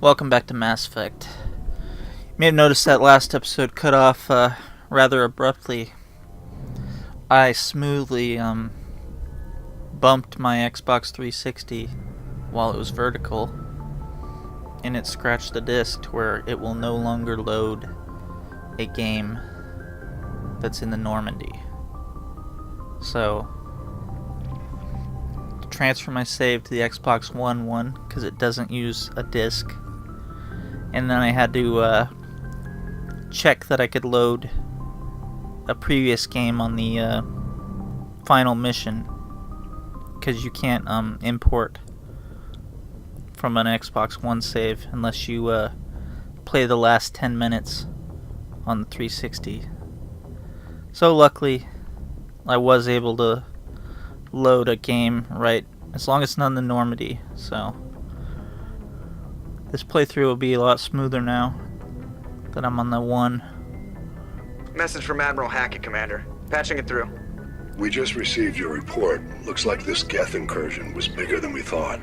Welcome back to Mass Effect. You may have noticed that last episode cut off rather abruptly. I smoothly bumped my Xbox 360 while it was vertical, and it scratched the disc to where it will no longer load a game that's in the Normandy. So, to transfer my save to the Xbox One because it doesn't use a disc. And then I had to check that I could load a previous game on the final mission, because you can't import from an Xbox One save unless you play the last 10 minutes on the 360. So luckily, I was able to load a game right, as long as it's not in the Normandy. So this playthrough will be a lot smoother now that I'm on the one. Message from Admiral Hackett, Commander. Patching it through. We just received your report. Looks like this Geth incursion was bigger than we thought.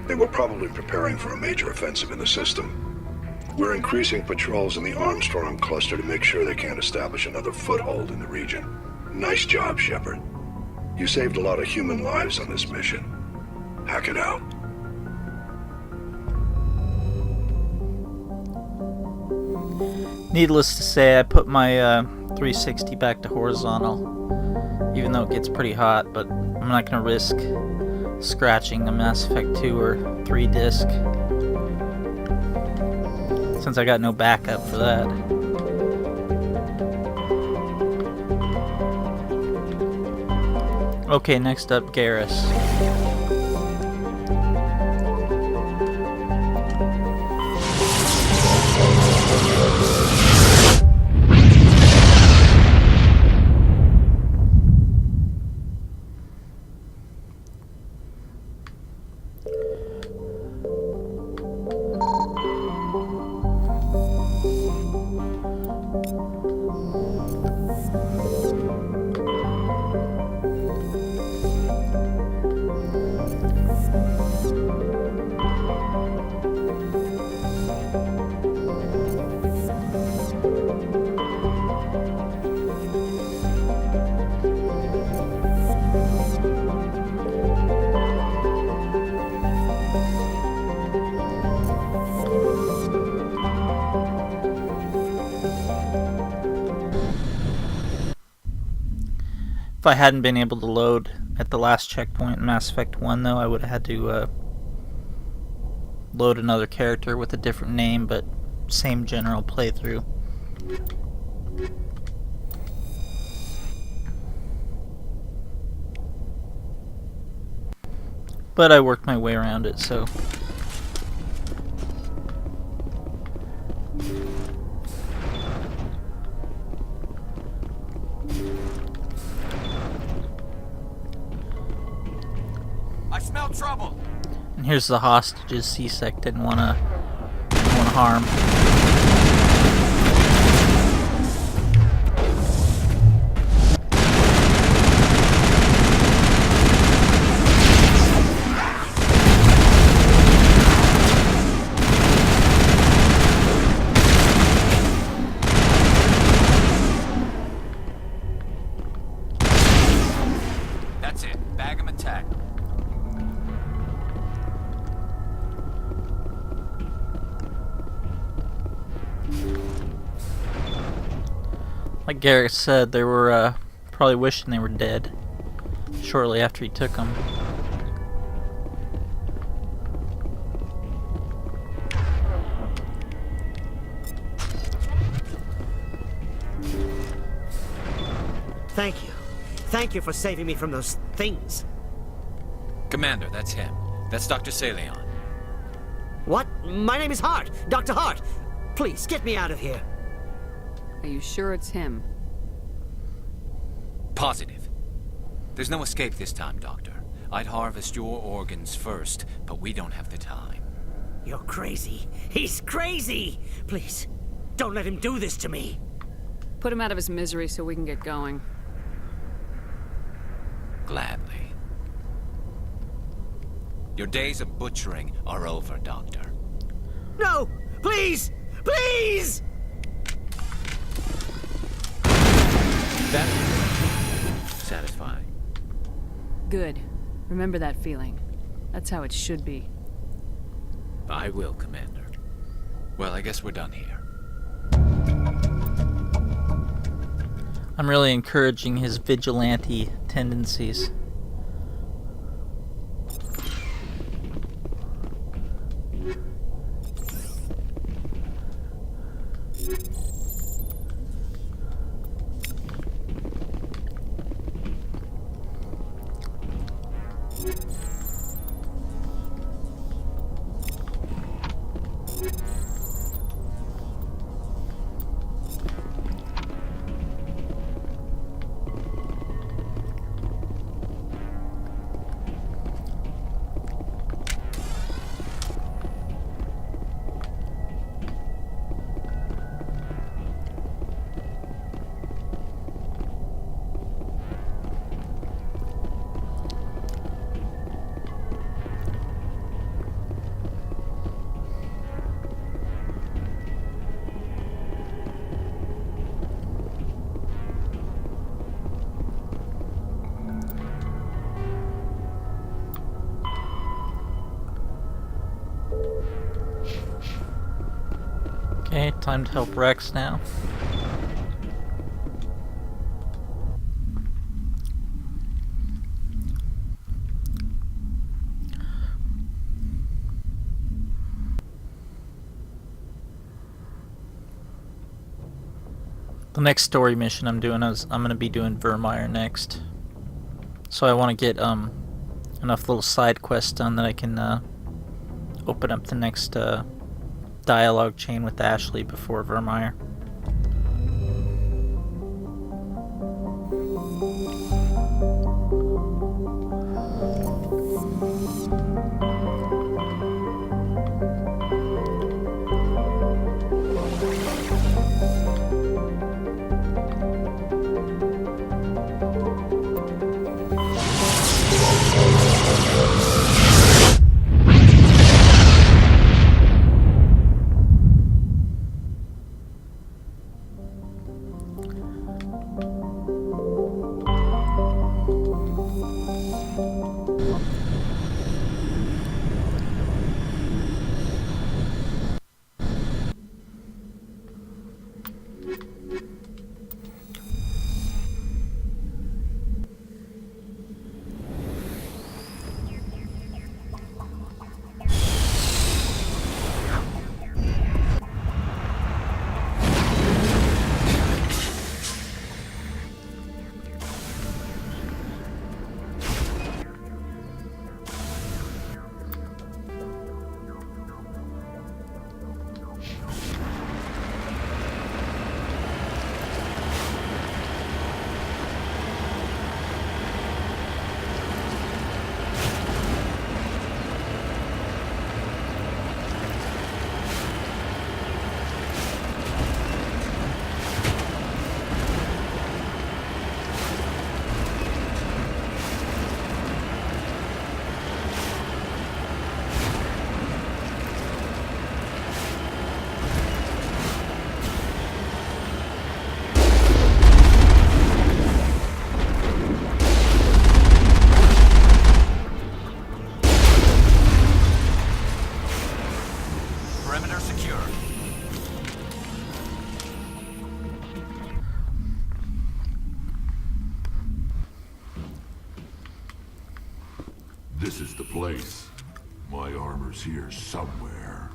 They were probably preparing for a major offensive in the system. We're increasing patrols in the Armstrong cluster to make sure they can't establish another foothold in the region. Nice job, Shepard. You saved a lot of human lives on this mission. Hackett out. Needless to say, I put my 360 back to horizontal, even though it gets pretty hot, but I'm not going to risk scratching a Mass Effect 2 or 3 disc, since I got no backup for that. Okay, next up, Garrus. If I hadn't been able to load at the last checkpoint in Mass Effect 1, though, I would have had to load another character with a different name, but same general playthrough. But I worked my way around it, so... I smell trouble. And here's the hostages C-Sec didn't want to harm. That's it. Bag 'em and tag 'em. Like Garrus said, they were probably wishing they were dead shortly after he took them. Thank you. Thank you for saving me from those things. Commander, that's him. That's Dr. Salarian. What? My name is Hart. Dr. Hart. Please, get me out of here. Are you sure it's him? Positive. There's no escape this time, Doctor. I'd harvest your organs first, but we don't have the time. You're crazy. He's crazy! Please, don't let him do this to me. Put him out of his misery so we can get going. Gladly. Your days of butchering are over, Doctor. No! Please! Please! That's satisfying. Good. Remember that feeling. That's how it should be. I will, Commander. Well, I guess we're done here. I'm really encouraging his vigilante tendencies. Okay, time to help Wrex now. The next story mission I'm doing is I'm gonna be doing Vermeer next. So I want to get enough little side quests done that I can open up the next dialogue chain with Ashley before Vermeer. This is the place. My armor's here somewhere.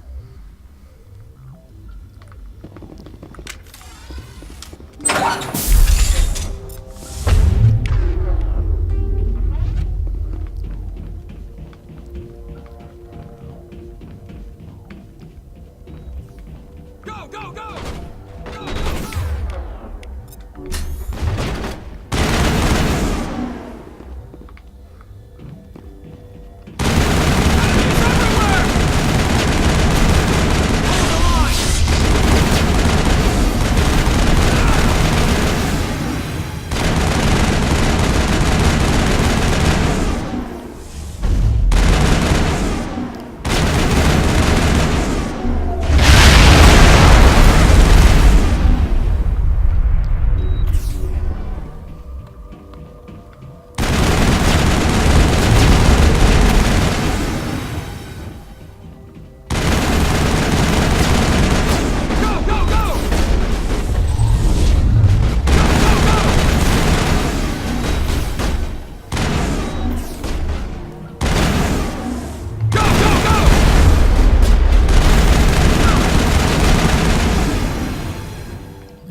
Go, go, go!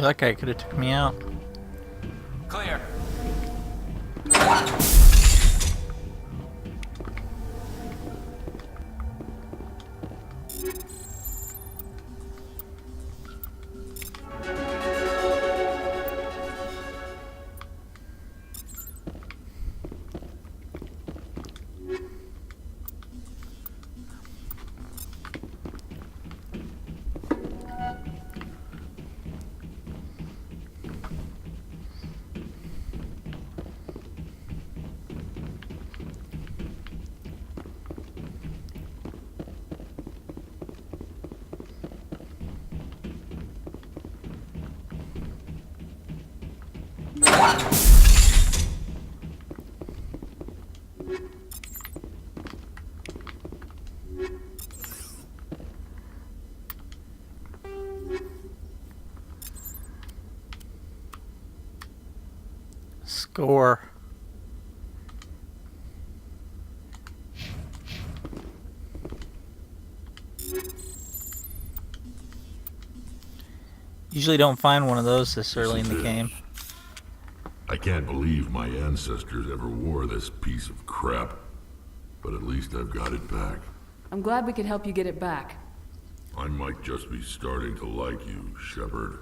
that guy could have took me out. Clear. Score. Usually don't find one of those this early in the game. I can't believe my ancestors ever wore this piece of crap. But at least I've got it back. I'm glad we could help you get it back. I might just be starting to like you, Shepard.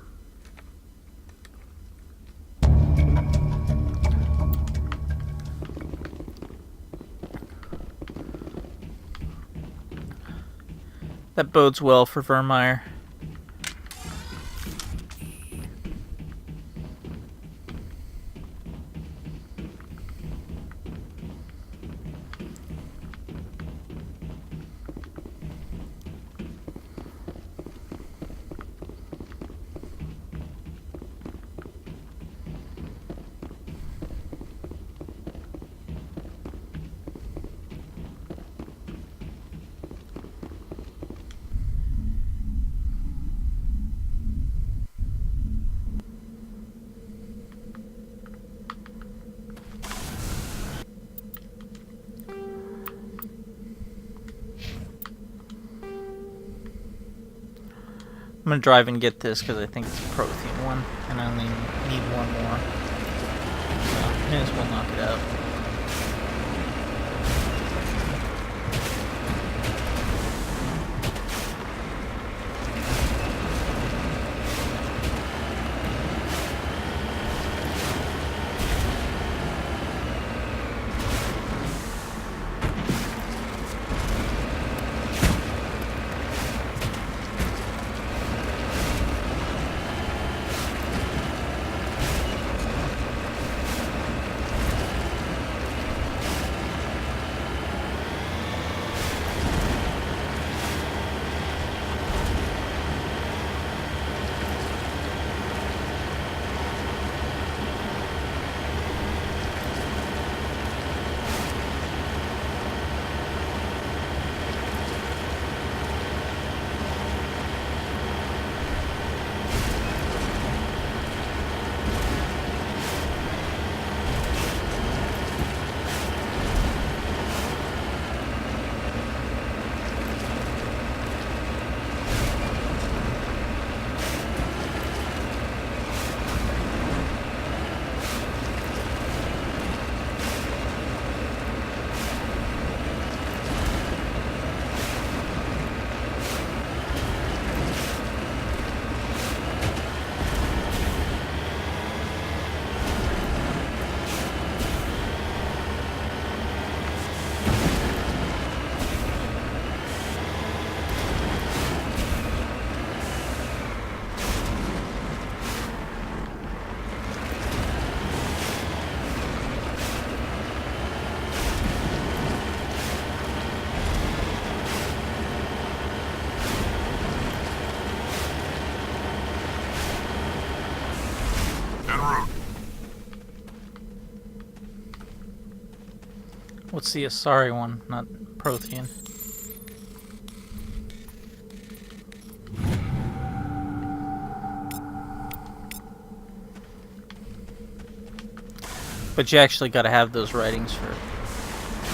That bodes well for Vermeer. I'm gonna drive and get this because I think it's a Prothean one, and I only need one more. So, may as well knock it out. What's the Asari one, not Prothean? But you actually gotta have those writings for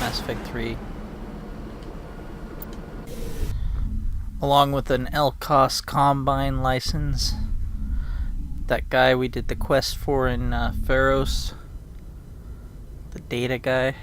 Mass Effect 3. Along with an LCOS Combine license. that guy we did the quest for in Pharos. The data guy.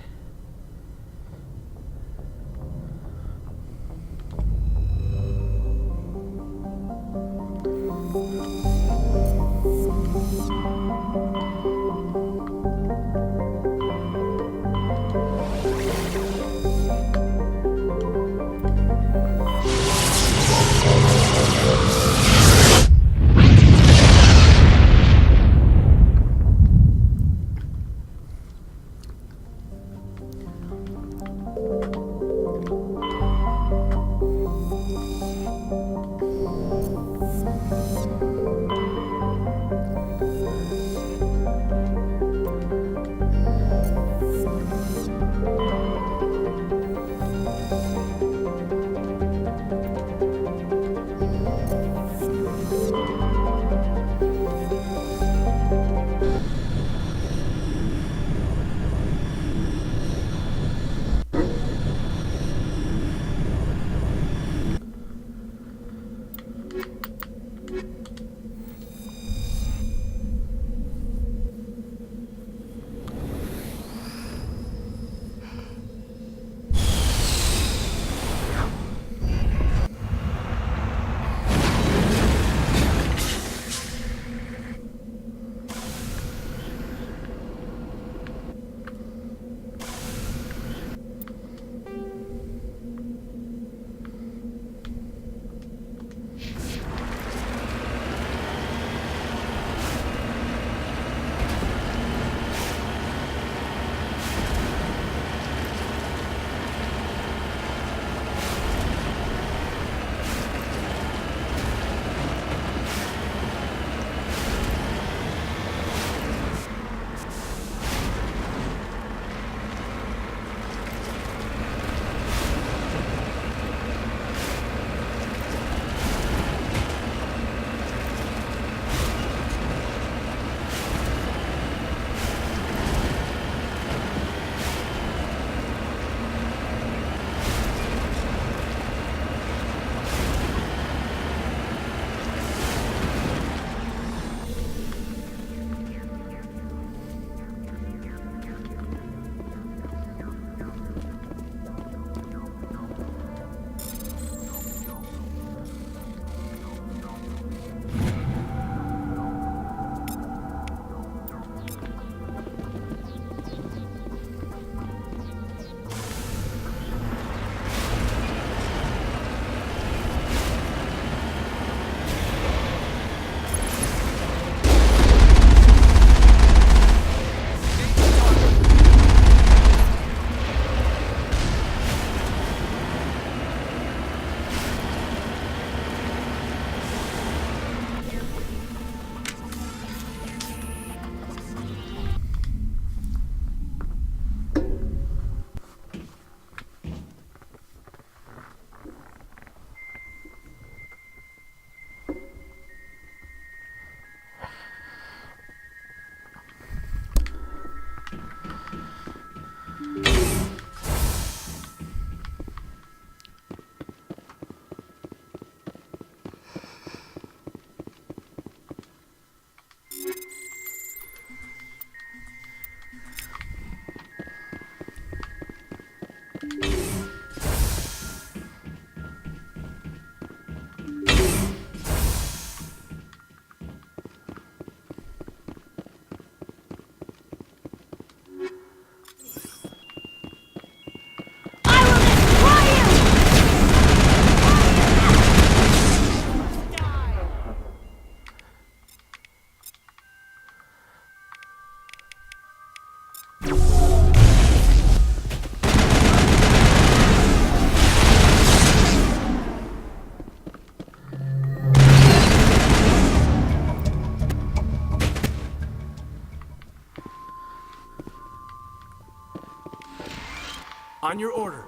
On your order.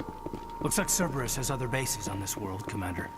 Looks like Cerberus has other bases on this world, Commander.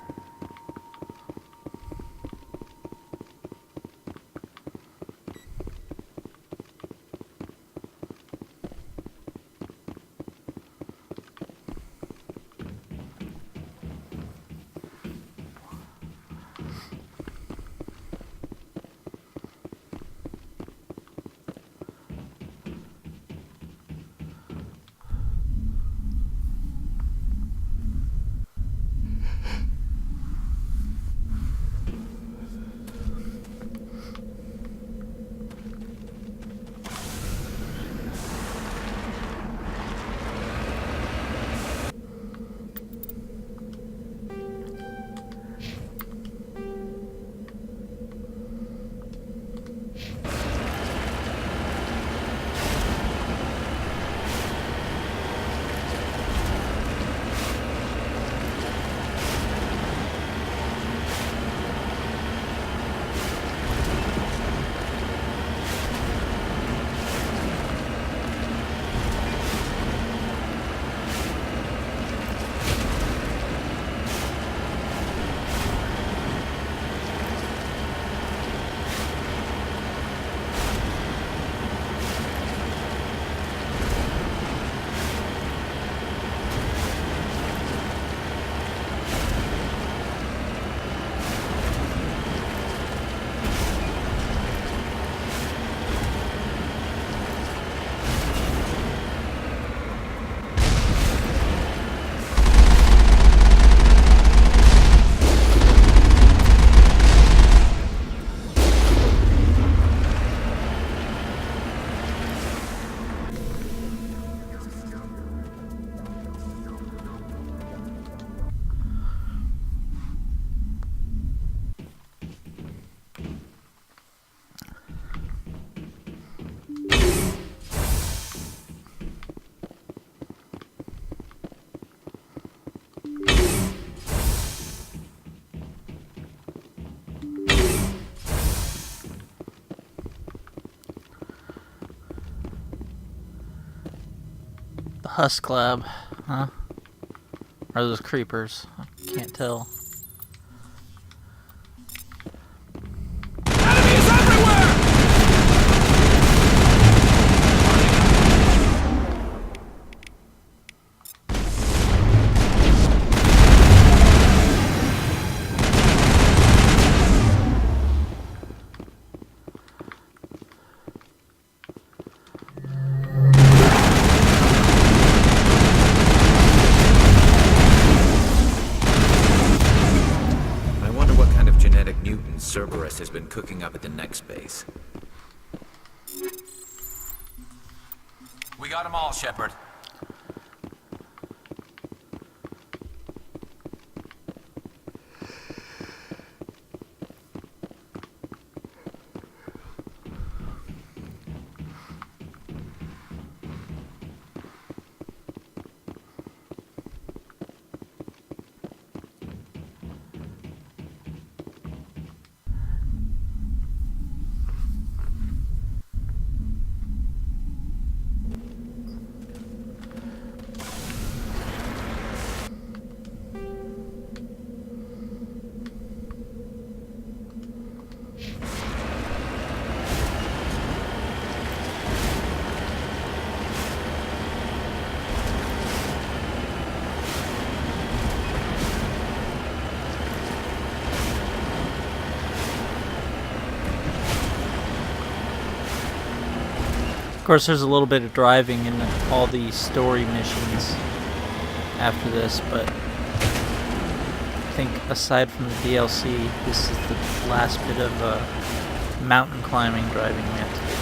husk lab, huh? Or are those creepers? I can't tell. Enemies everywhere! Cerberus has been cooking up at the next base. We got them all, Shepard. Of course, there's a little bit of driving in all the story missions after this, but I think aside from the DLC, this is the last bit of mountain climbing driving we have to do.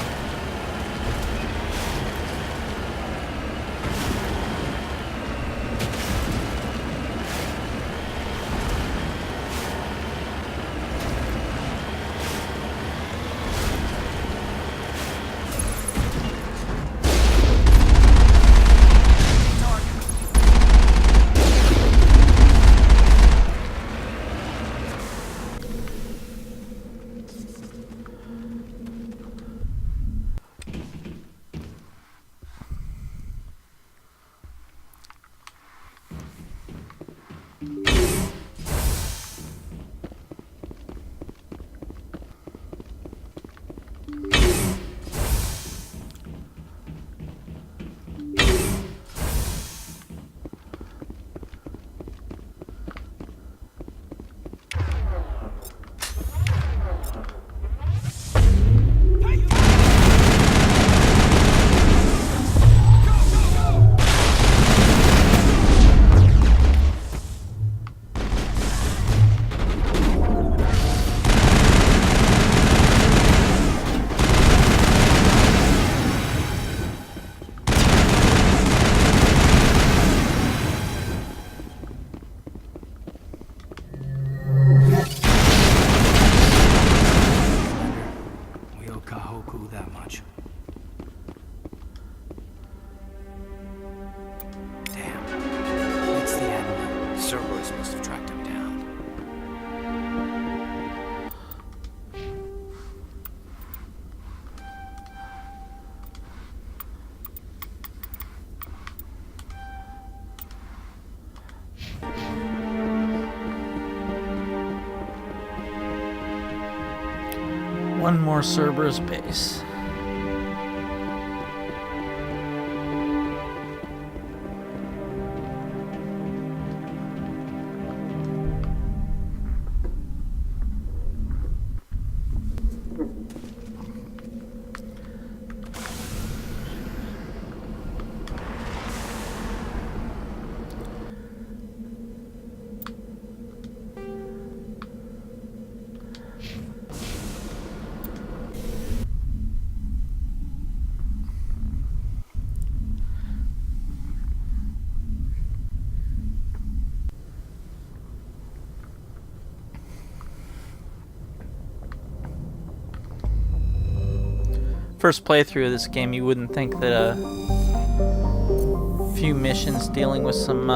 Cerberus must have tracked him down. One more Cerberus base. First playthrough of this game, you wouldn't think that a few missions dealing with some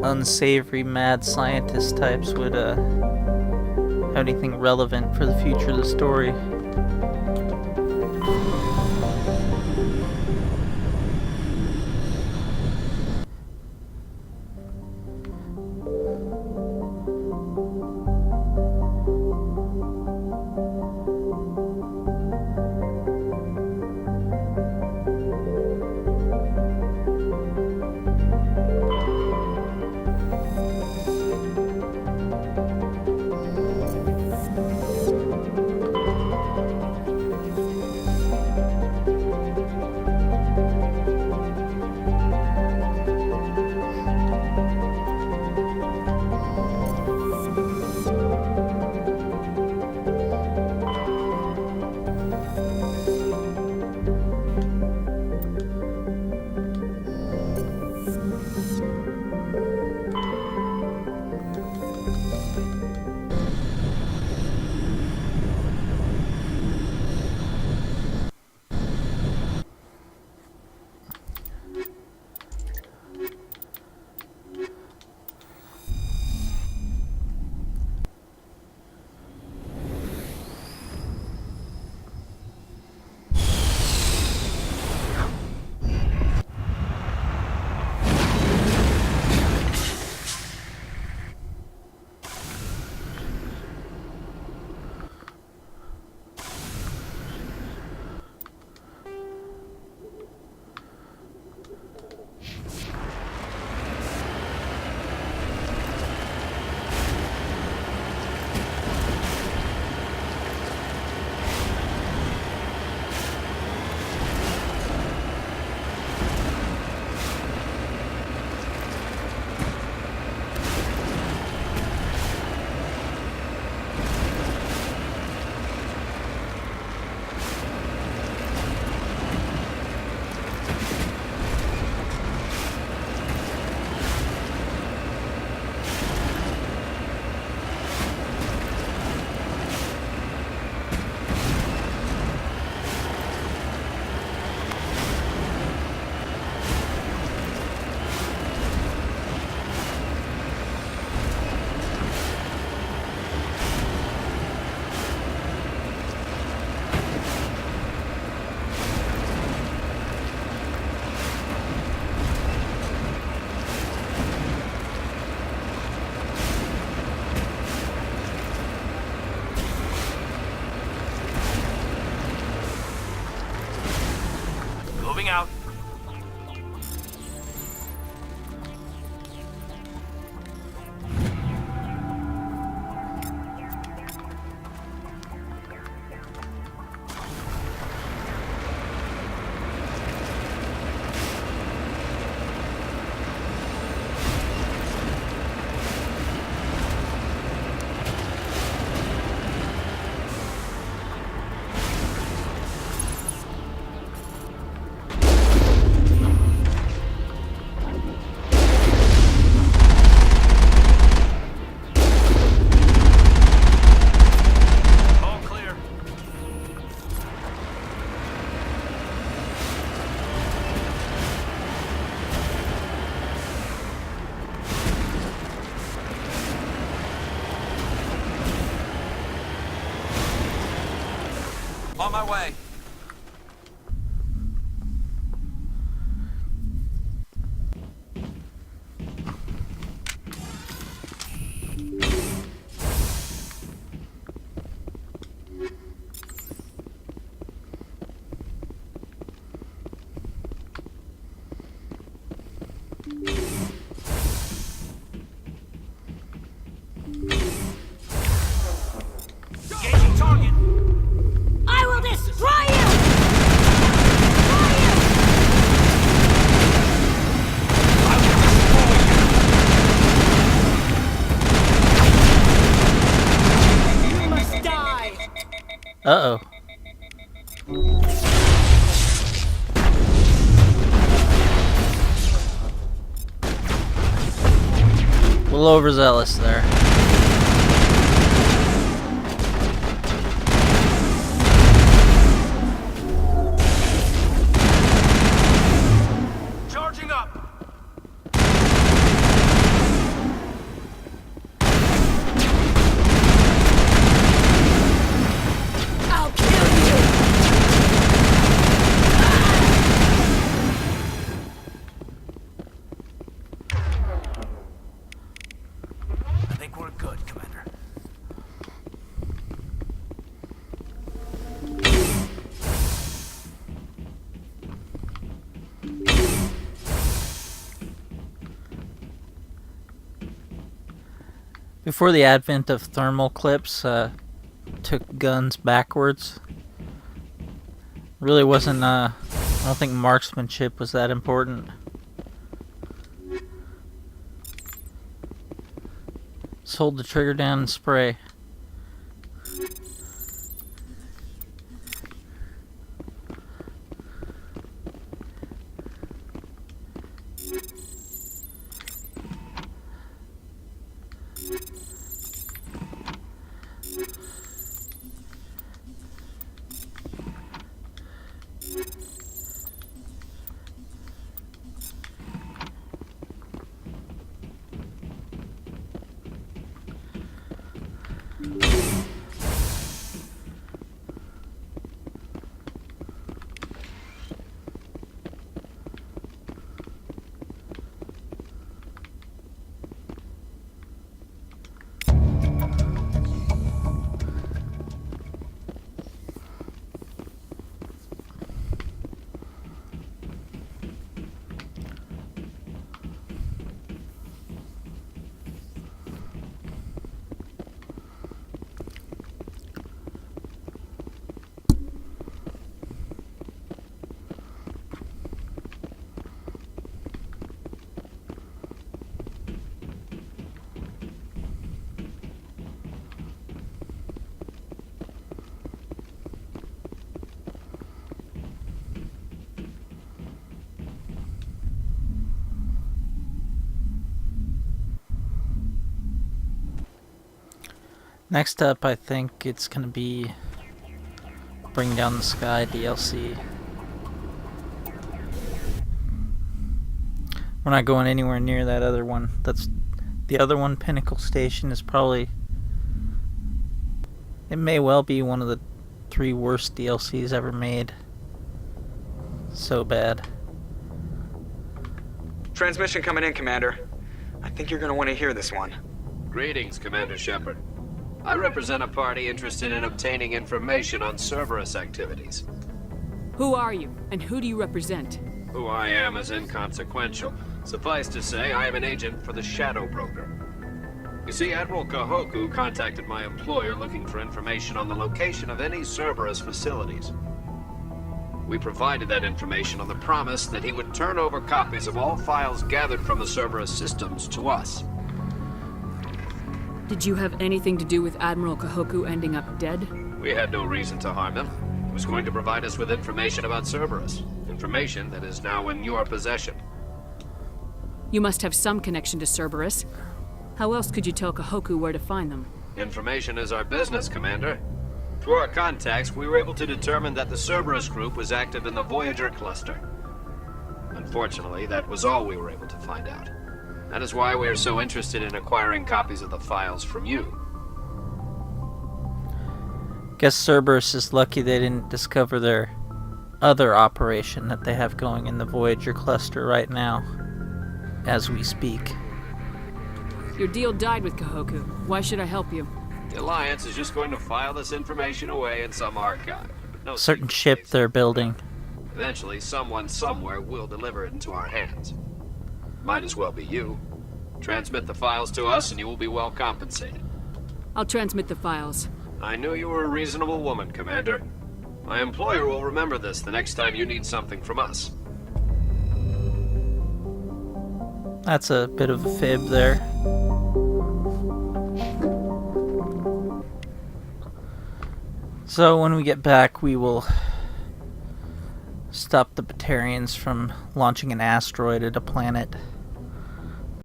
unsavory mad scientist types would have anything relevant for the future of the story. Moving out. On my way. Engaging target. I will destroy you! You must die! Uh-oh. A little overzealous there. Charging up. I'll kill you! I think we're good, Commander. Before the advent of thermal clips, took guns backwards. Really wasn't, I don't think marksmanship was that important. Just hold the trigger down and spray. Next up, I think it's gonna be Bring Down the Sky DLC. We're not going anywhere near that other one. That's the other one. Pinnacle Station is probably, it may well be one of the 3 worst DLCs ever made. So bad. Transmission coming in, Commander. I think you're gonna want to hear this one. Greetings, Commander Shepard. I represent a party interested in obtaining information on Cerberus activities. Who are you, and who do you represent? Who I am is inconsequential. Suffice to say, I am an agent for the Shadow Broker. You see, Admiral Kahoku contacted my employer looking for information on the location of any Cerberus facilities. We provided that information on the promise that he would turn over copies of all files gathered from the Cerberus systems to us. Did you have anything to do with Admiral Kahoku ending up dead? We had no reason to harm him. He was going to provide us with information about Cerberus. Information that is now in your possession. You must have some connection to Cerberus. How else could you tell Kahoku where to find them? Information is our business, Commander. Through our contacts, we were able to determine that the Cerberus group was active in the Voyager cluster. Unfortunately, that was all we were able to find out. That is why we are so interested in acquiring copies of the files from you. Guess Cerberus is lucky they didn't discover their other operation that they have going in the Voyager cluster right now, as we speak. Your deal died with Kahoku. Why should I help you? The Alliance is just going to file this information away in some archive. No Certain secret ship case. they're building. Eventually, someone somewhere will deliver it into our hands. Might as well be you. Transmit the files to us and you will be well compensated. I'll transmit the files. I knew you were a reasonable woman, Commander. My employer will remember this the next time you need something from us. That's a bit of a fib there. So when we get back, we will stop the Batarians from launching an asteroid at a planet.